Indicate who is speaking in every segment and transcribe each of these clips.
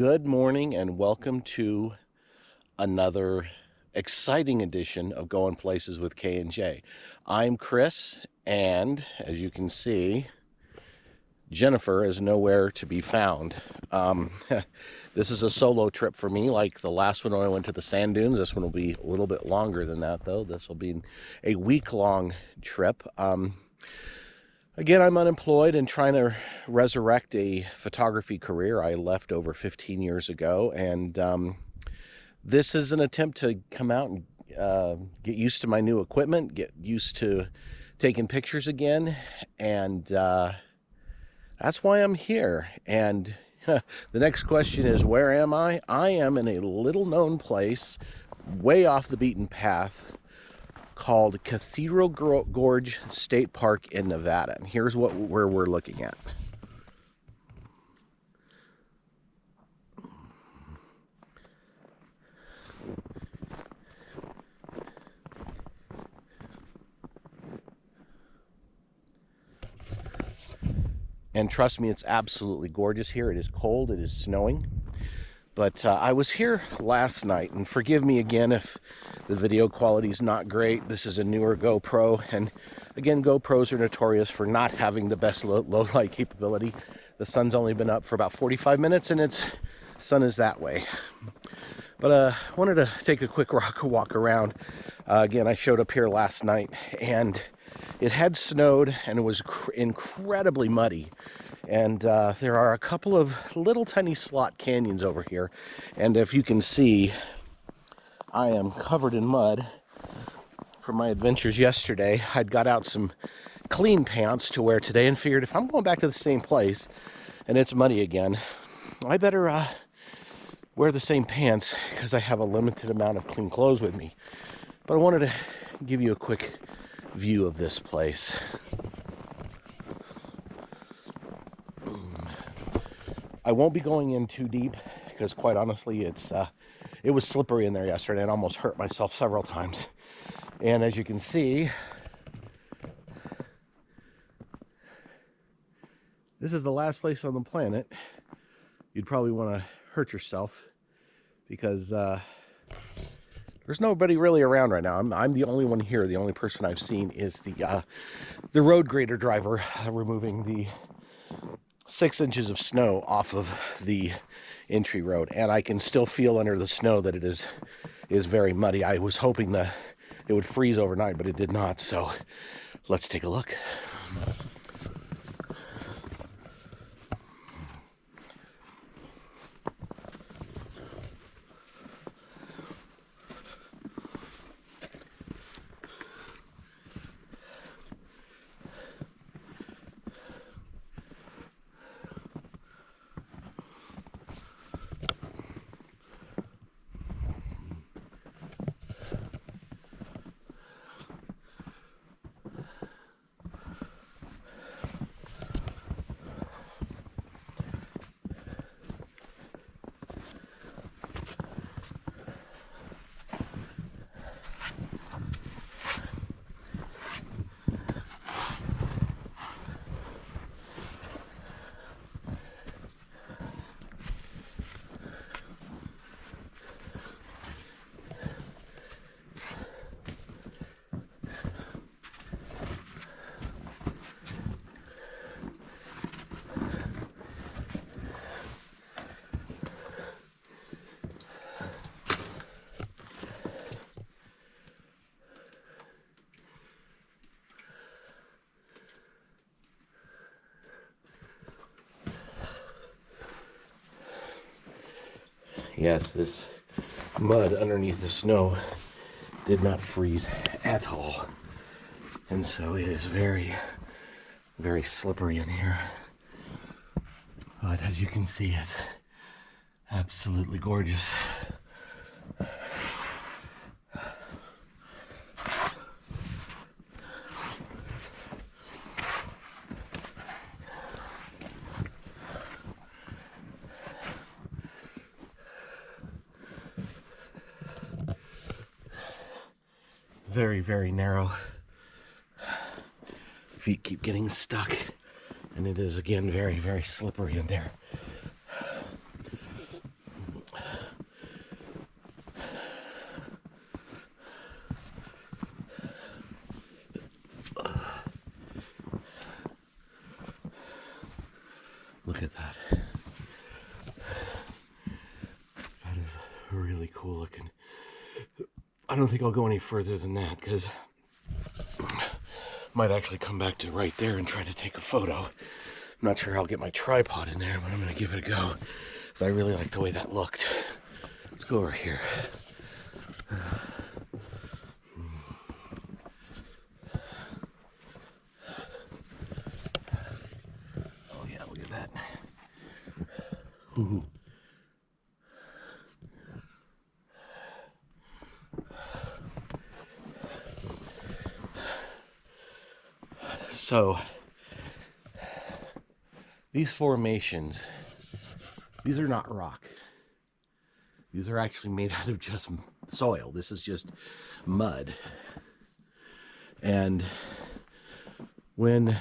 Speaker 1: Good morning and welcome to another exciting edition of Going Places with K&J. I'm Chris, and as you can see, Jennifer is nowhere to be found. This is a solo trip for me, like the last one when I went to the sand dunes. This one will be a little bit longer than that, though. This will be a week-long trip. Again, I'm unemployed and trying to resurrect a photography career I left over 15 years ago. And this is an attempt to come out and get used to my new equipment, get used to taking pictures again. And that's why I'm here. And the next question is, where am I? I am in a little known place way off the beaten path called Cathedral Gorge State Park in Nevada. And here's where we're looking at. And trust me, it's absolutely gorgeous here. It is cold, it is snowing. But I was here last night, and forgive me again if the video quality is not great. This is a newer GoPro, and again, GoPros are notorious for not having the best low light capability. The sun's only been up for about 45 minutes, and its sun is that way. But I wanted to take a quick walk around. Again, I showed up here last night, and it had snowed, and it was incredibly muddy. And there are a couple of little tiny slot canyons over here. And if you can see, I am covered in mud from my adventures yesterday. I'd got out some clean pants to wear today and figured if I'm going back to the same place and it's muddy again, I better wear the same pants because I have a limited amount of clean clothes with me. But I wanted to give you a quick view of this place. I won't be going in too deep because, quite honestly, it was slippery in there yesterday and I almost hurt myself several times. And as you can see, this is the last place on the planet you'd probably want to hurt yourself because there's nobody really around right now. I'm the only one here. The only person I've seen is the road grader driver removing the 6 inches of snow off of the entry road, and I can still feel under the snow that it is very muddy. I was hoping that it would freeze overnight, but it did not. So let's take a look. Yes, this mud underneath the snow did not freeze at all. And so it is very, very slippery in here. But as you can see, it's absolutely gorgeous. Very, very narrow. Feet keep getting stuck, and it is again very, very slippery in there. don't think I'll go any further than that, because might actually come back to right there and try to take a photo. I'm not sure I'll get my tripod in there, but I'm going to give it a go, because I really like the way that looked. Let's go over here. Oh yeah, look at that. Ooh. So these formations, these are not rock. These are actually made out of just soil. This is just mud. And when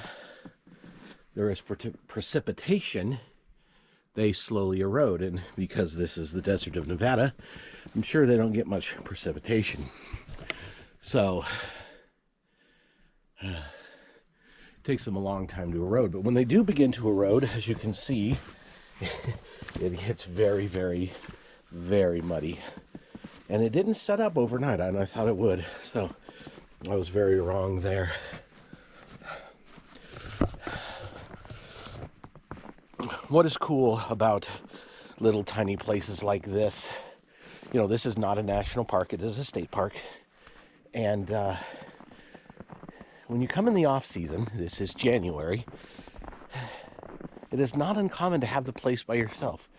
Speaker 1: there is precipitation, they slowly erode. And because this is the desert of Nevada, I'm sure they don't get much precipitation. So it takes them a long time to erode. But when they do begin to erode, as you can see, it gets very, very, very muddy. And it didn't set up overnight, and I thought it would. So I was very wrong there. What is cool about little tiny places like this? You know, this is not a national park, it is a state park. And when you come in the off season, this is January, it is not uncommon to have the place by yourself.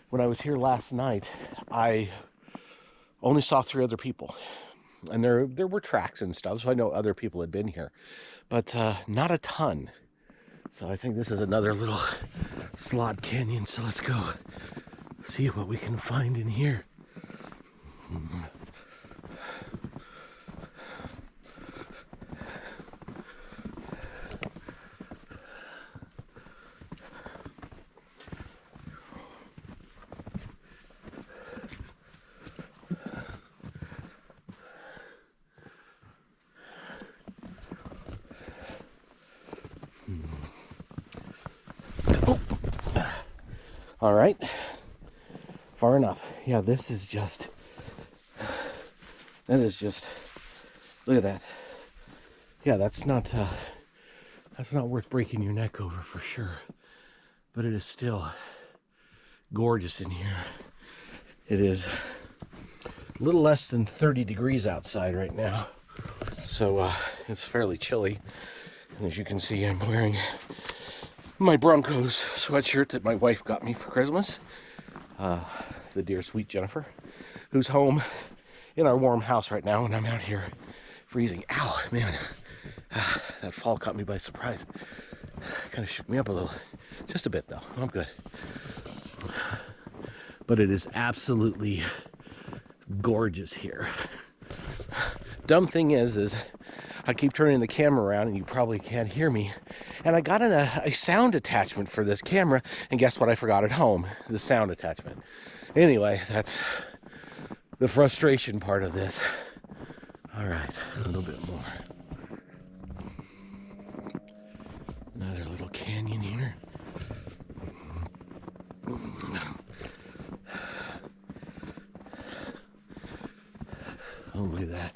Speaker 1: When I was here last night, I only saw 3 other people. And there were tracks and stuff, so I know other people had been here. But not a ton. So I think this is another little slot canyon. So let's go see what we can find in here. All right, far enough. Yeah, this is just, that is just, look at that. Yeah, that's not worth breaking your neck over for sure. But it is still gorgeous in here. It is a little less than 30 degrees outside right now. So it's fairly chilly. And as you can see, I'm wearing my Broncos sweatshirt that my wife got me for Christmas. The dear sweet Jennifer, who's home in our warm house right now, and I'm out here freezing. Ow, man. That fall caught me by surprise. Kind of shook me up a little. Just a bit, though. I'm good. But it is absolutely gorgeous here. Dumb thing is I keep turning the camera around and you probably can't hear me. And I got a sound attachment for this camera, and guess what I forgot at home? The sound attachment. Anyway, that's the frustration part of this. All right, a little bit more. Another little canyon here. Oh, look at that.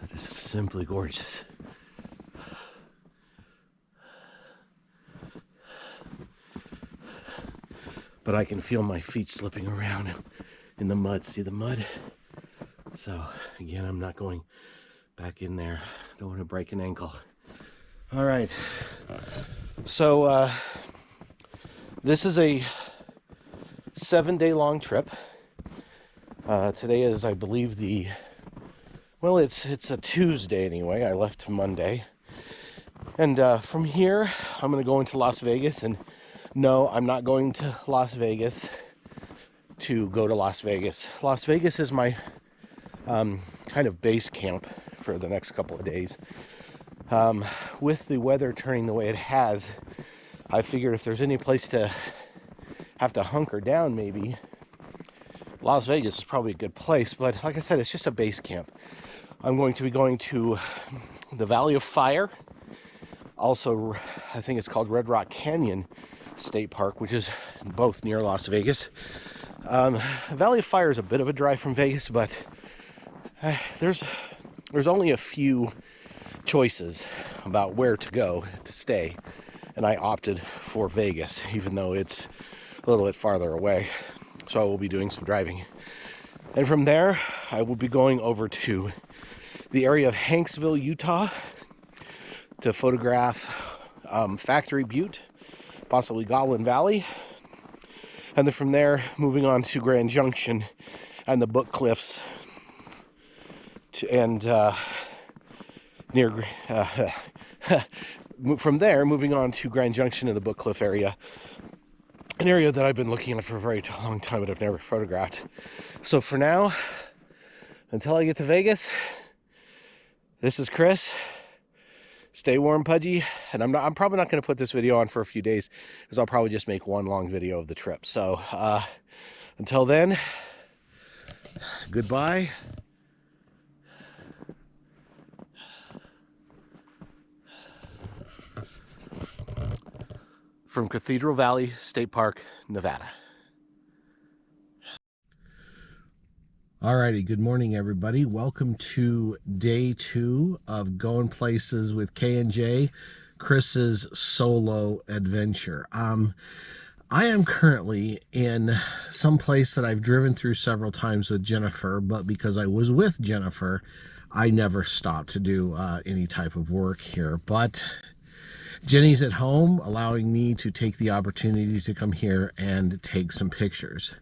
Speaker 1: That is simply gorgeous. But I can feel my feet slipping around in the mud. See the mud? So, again, I'm not going back in there. Don't want to break an ankle. All right. So, this is a 7-day long trip. Today is, I believe, it's a Tuesday anyway. I left Monday. And from here, I'm going to go into Las Vegas. And no, I'm not going to Las Vegas to go to Las Vegas. Las Vegas is my kind of base camp for the next couple of days. With the weather turning the way it has, I figured if there's any place to have to hunker down, maybe Las Vegas is probably a good place. But like I said, it's just a base camp. I'm going to be going to the Valley of Fire. Also, I think it's called Red Rock Canyon State Park, which is both near Las Vegas. Valley of Fire is a bit of a drive from Vegas, but There's only a few choices about where to go to stay, and I opted for Vegas, even though it's a little bit farther away. So I will be doing some driving. And from there, I will be going over to the area of Hanksville, Utah, to photograph Factory Butte, possibly Goblin Valley. And then from there, moving on to Grand Junction and the Book Cliffs, from there, moving on to Grand Junction and the Book Cliff area, an area that I've been looking at for a very long time but I've never photographed. So for now, until I get to Vegas, this is Chris. Stay warm, Pudgy. And I'm probably not going to put this video on for a few days, because I'll probably just make one long video of the trip. So until then, goodbye. From Cathedral Valley State Park, Nevada. Alrighty, good morning, everybody. Welcome to day 2 of Going Places with K&J, Chris's solo adventure. I am currently in some place that I've driven through several times with Jennifer, but because I was with Jennifer, I never stopped to do any type of work here. But Jenny's at home, allowing me to take the opportunity to come here and take some pictures.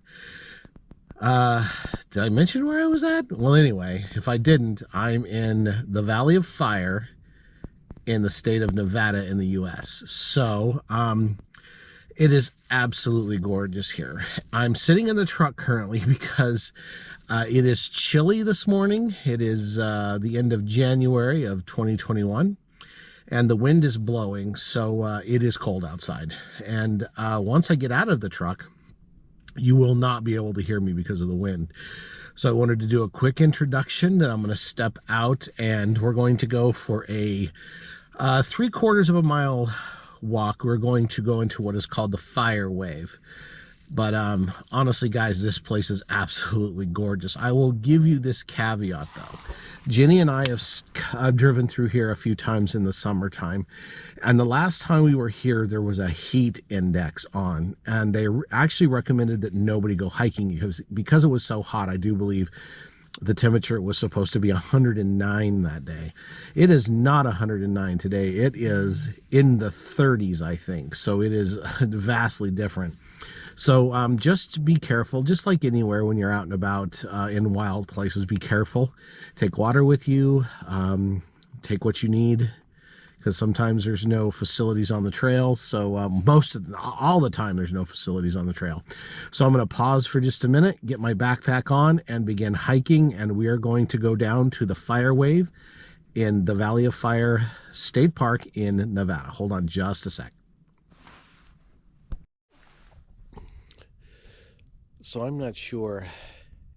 Speaker 1: Did I mention where I was at? Well, anyway, if I didn't, I'm in the Valley of Fire in the state of Nevada in the US. So, it is absolutely gorgeous here. I'm sitting in the truck currently because it is chilly this morning. It is the end of January of 2021. And the wind is blowing, so it is cold outside. And once I get out of the truck, you will not be able to hear me because of the wind. So I wanted to do a quick introduction. Then I'm going to step out, and we're going to go for a 3/4 of a mile walk. We're going to go into what is called the Fire Wave. But honestly, guys, this place is absolutely gorgeous. I will give you this caveat, though. Jenny and I have driven through here a few times in the summertime, and the last time we were here, there was a heat index on, and they actually recommended that nobody go hiking because it was so hot. I do believe the temperature was supposed to be 109 that day. It is not 109 today. It is in the 30s, I think. So it is vastly different. So just be careful, just like anywhere when you're out and about in wild places, be careful. Take water with you, take what you need, because sometimes there's no facilities on the trail. So all the time there's no facilities on the trail. So I'm going to pause for just a minute, get my backpack on, and begin hiking. And we are going to go down to the Fire Wave in the Valley of Fire State Park in Nevada. Hold on just a sec. So I'm not sure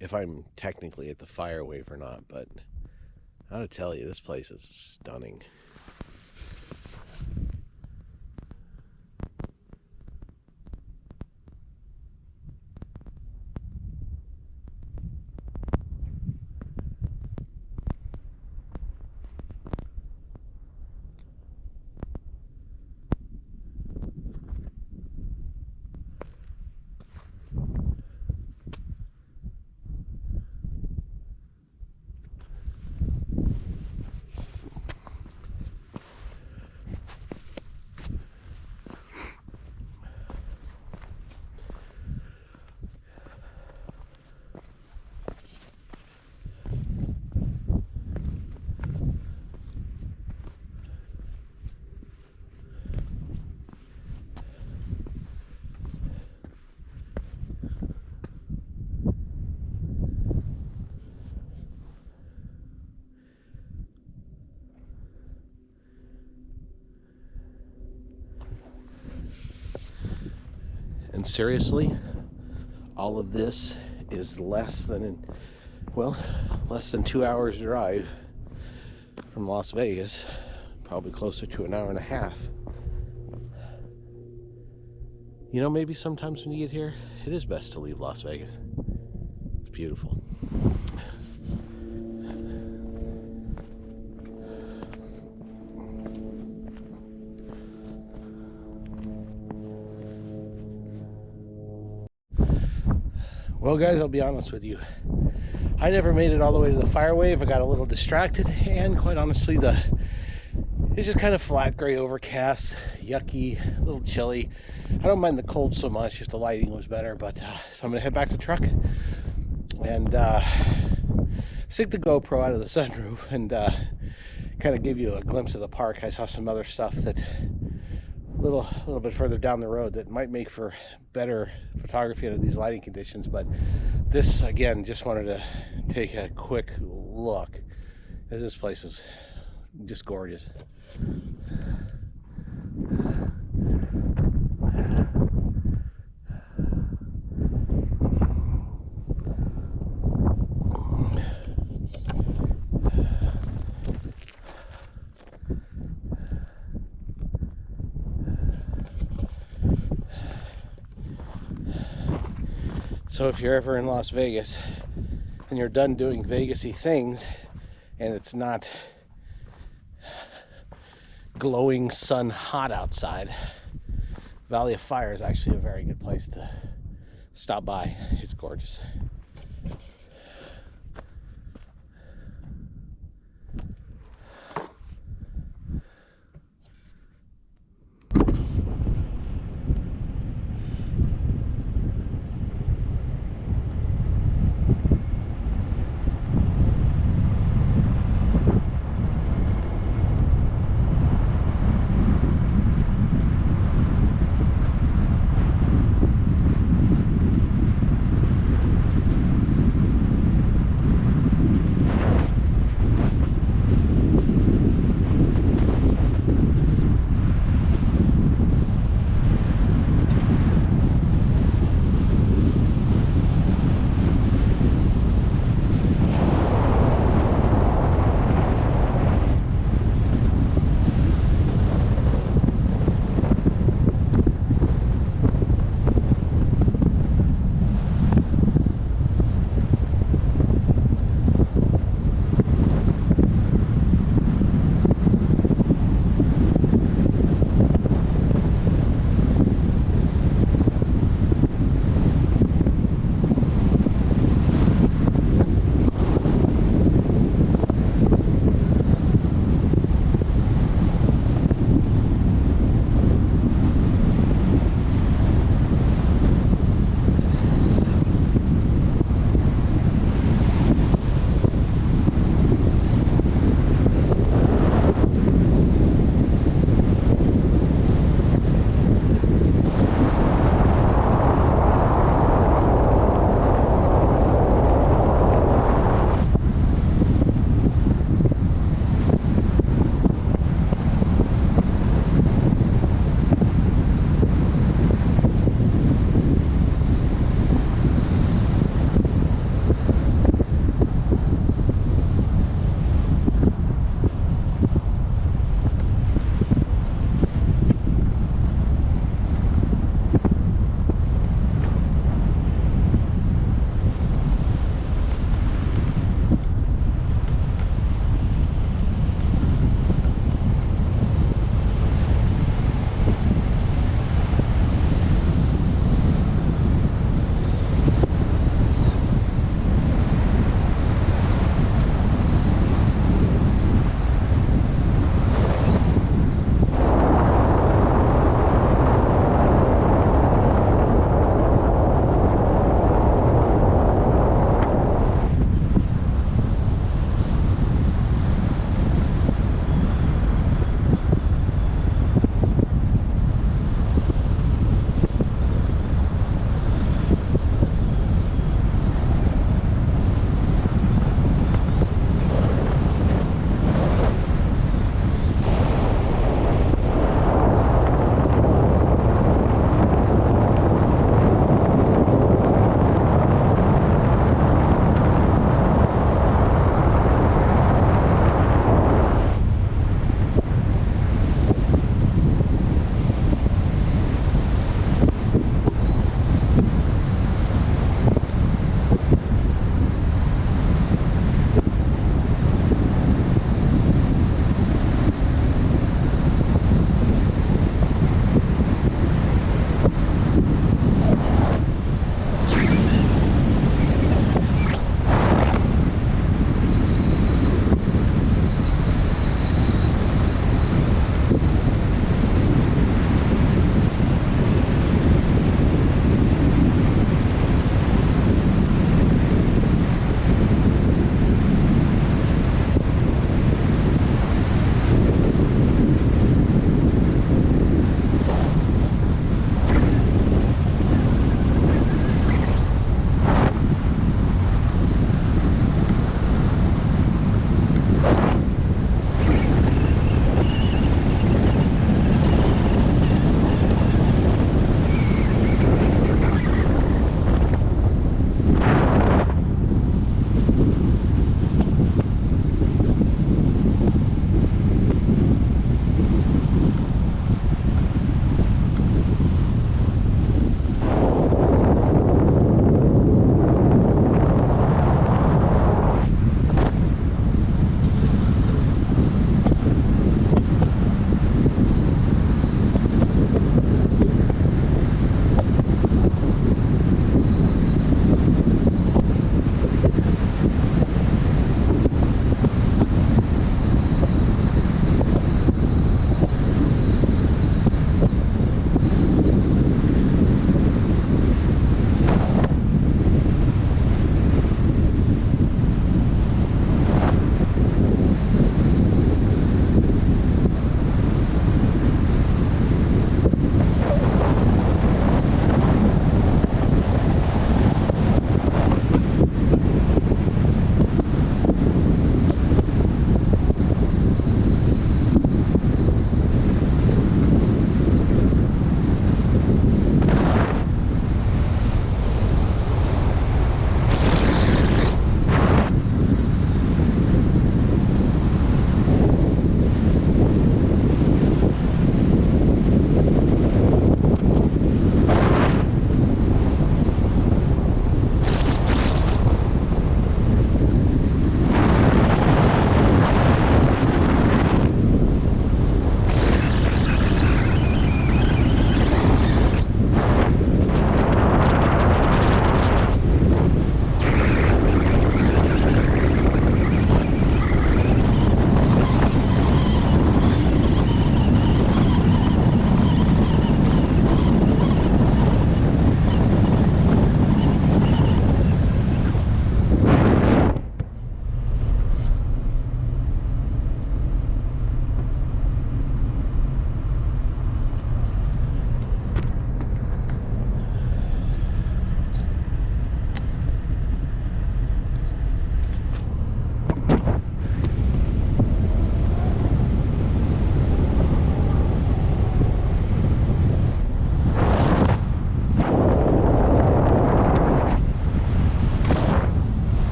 Speaker 1: if I'm technically at the Fire Wave or not, but I gotta tell you, this place is stunning. And seriously, all of this is less than 2 hours drive from Las Vegas, probably closer to an hour and a half. You know, maybe sometimes when you get here, it is best to leave Las Vegas. It's beautiful. Well, guys, I'll be honest with you. I never made it all the way to the fire wave. I got a little distracted, and quite honestly, it's just kind of flat, gray, overcast, yucky, a little chilly. I don't mind the cold so much if the lighting was better, but so I'm gonna head back to the truck and stick the GoPro out of the sunroof and kind of give you a glimpse of the park. I saw some other stuff that a little bit further down the road that might make for better photography under these lighting conditions, but this, again, just wanted to take a quick look, as this place is just gorgeous. So if you're ever in Las Vegas and you're done doing Vegas-y things and it's not glowing sun hot outside, Valley of Fire is actually a very good place to stop by. It's gorgeous.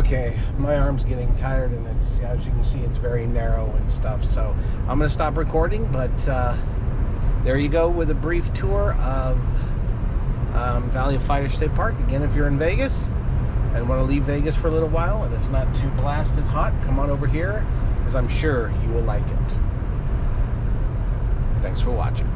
Speaker 1: Okay, my arm's getting tired, and it's, as you can see, it's very narrow and stuff. So I'm going to stop recording, but there you go with a brief tour of Valley of Fire State Park. Again, if you're in Vegas and want to leave Vegas for a little while and it's not too blasted hot, come on over here, because I'm sure you will like it. Thanks for watching.